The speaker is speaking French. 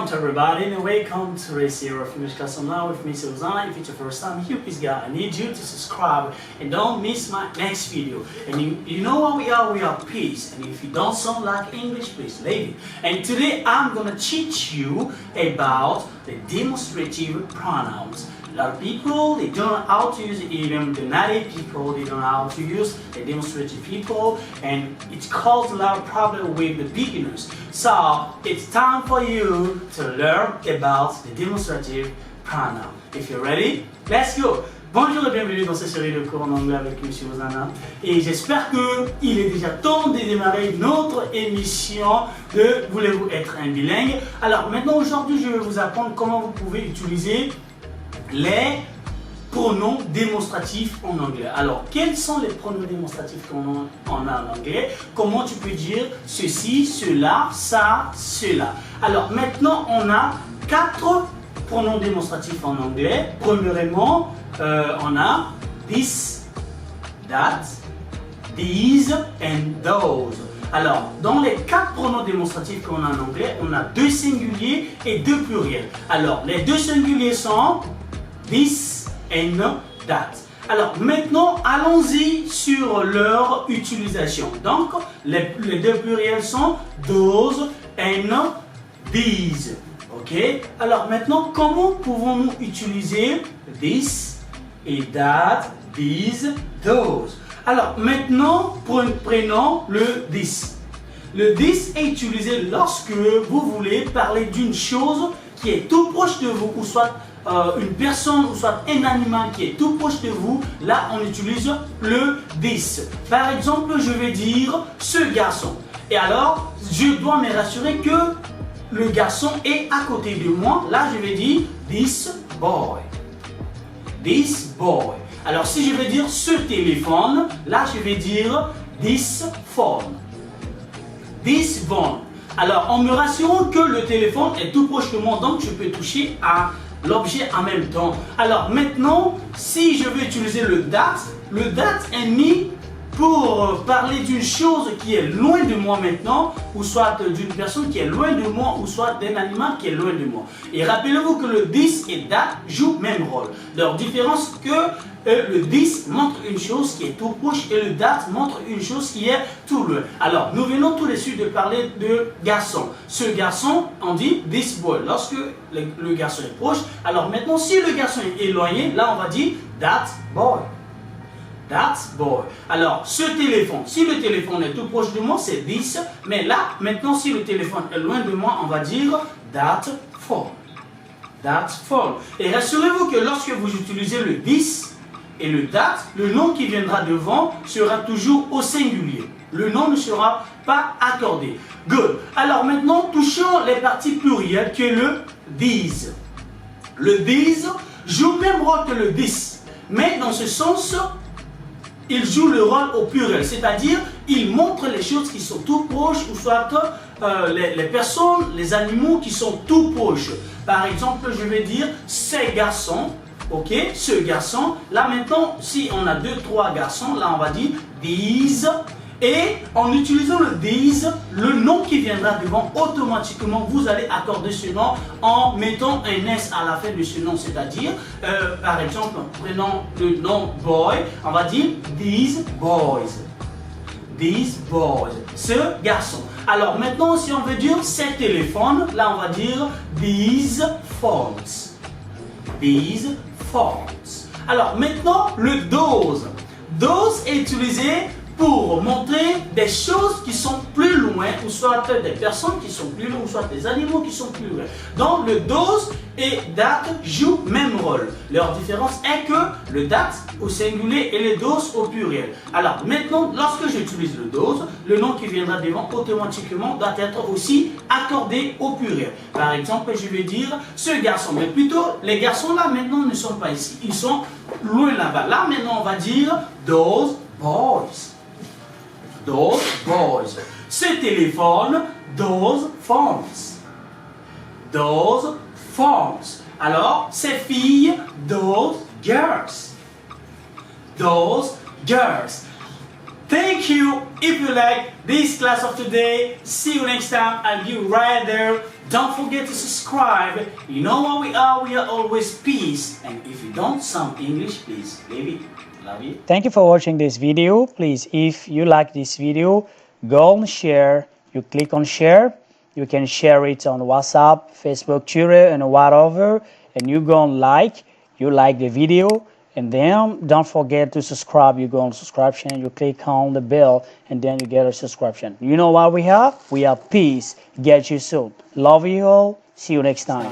Welcome to everybody and welcome to Race Hero of English Class Online with me, Susanna. If it's your first time here, please guys, I need you to subscribe and don't miss my next video. And you know what we are peace. And if you don't sound like English, please leave it. And today I'm gonna teach you about the demonstrative pronouns. A lot of people, they don't know how to use it, even the native people, they don't know how to use the demonstrative people, and it causes a lot of problem with the beginners. So, it's time for you to learn about the demonstrative pronoun. If you're ready, let's go! Bonjour et bienvenue dans cette série de cours en anglais avec M. Ozana. Et j'espère qu'il est déjà temps de démarrer notre émission de Voulez-vous être un bilingue? Alors maintenant, aujourd'hui, je vais vous apprendre comment vous pouvez utiliser les pronoms démonstratifs en anglais. Alors, quels sont les pronoms démonstratifs qu'on a en anglais? Comment tu peux dire ceci, cela, ça, cela? Alors, maintenant, on a 4 pronoms démonstratifs en anglais. Premièrement, on a this, that, these and those. Alors, dans les 4 pronoms démonstratifs qu'on a en anglais, on a 2 singuliers et 2 pluriels. Alors, les 2 singuliers sont this and that. Alors maintenant, allons-y sur leur utilisation. Donc, les 2 pluriels sont those and these. Ok? Alors maintenant, comment pouvons-nous utiliser this et that, these, those? Alors maintenant, prenons le this. Le this est utilisé lorsque vous voulez parler d'une chose qui est tout proche de vous, ou soit une personne ou soit un animal qui est tout proche de vous. Là on utilise le this. Par exemple, je vais dire ce garçon, et alors je dois me rassurer que le garçon est à côté de moi. Là je vais dire this boy. This boy. Alors si je vais dire ce téléphone, là je vais dire this phone. This phone. Alors en me rassurant que le téléphone est tout proche de moi, donc je peux toucher à l'objet en même temps. Alors maintenant, si je veux utiliser le that est mis pour parler d'une chose qui est loin de moi maintenant, ou soit d'une personne qui est loin de moi, ou soit d'un animal qui est loin de moi. Et rappelez-vous que le this et that jouent le même rôle. Leur différence que le this montre une chose qui est tout proche et le that montre une chose qui est tout loin. Alors, nous venons tout de suite de parler de garçon. Ce garçon, on dit this boy. Lorsque le garçon est proche, alors maintenant, si le garçon est éloigné, là on va dire that boy. That boy. Alors, ce téléphone, si le téléphone est tout proche de moi, c'est this. Mais là, maintenant, si le téléphone est loin de moi, on va dire that phone. That phone. Et rassurez-vous que lorsque vous utilisez le this et le that, le nom qui viendra devant sera toujours au singulier. Le nom ne sera pas accordé. Good. Alors maintenant, touchons les parties plurielles qui est le these. Le these joue le même rôle que le this. Mais dans ce sens, il joue le rôle au pluriel, c'est-à-dire il montre les choses qui sont tout proches, ou soit les personnes, les animaux qui sont tout proches. Par exemple, je vais dire ces garçons, ok, ce garçon. Là maintenant, si on a 2-3 garçons, là on va dire these. Et en utilisant le these, le nom qui viendra devant, automatiquement vous allez accorder ce nom en mettant un S à la fin de ce nom. C'est-à-dire, par exemple, prenons le nom boy, on va dire these boys. These boys. Ce garçon. Alors maintenant, si on veut dire ces téléphones, là on va dire these phones. These phones. Alors maintenant, le those. Those est utilisé pour montrer des choses qui sont plus loin, ou soit des personnes qui sont plus loin, ou soit des animaux qui sont plus loin. Donc le those et that jouent le même rôle. Leur différence est que le that au singulier et le those au pluriel. Alors maintenant, lorsque j'utilise le those, le nom qui viendra devant automatiquement doit être aussi accordé au pluriel. Par exemple, je vais dire ce garçon, mais plutôt les garçons là maintenant ne sont pas ici, ils sont loin là-bas. Là maintenant on va dire those boys. Those boys. Ce téléphone, those phones. Those phones. Alors, ces filles, those girls. Those girls. Thank you. If you like this class of today, see you next time. I'll be right there. Don't forget to subscribe. You know what we are always peace. And if you don't sound English, please, baby, love you. Thank you for watching this video. Please, if you like this video, go and share. You click on share. You can share it on WhatsApp, Facebook, Twitter, and whatever. And you go and you like the video. And then don't forget to subscribe. You go on subscription, you click on the bell, and then you get a subscription. You know what we have? We have peace. Get you soon. Love you all. See you next time.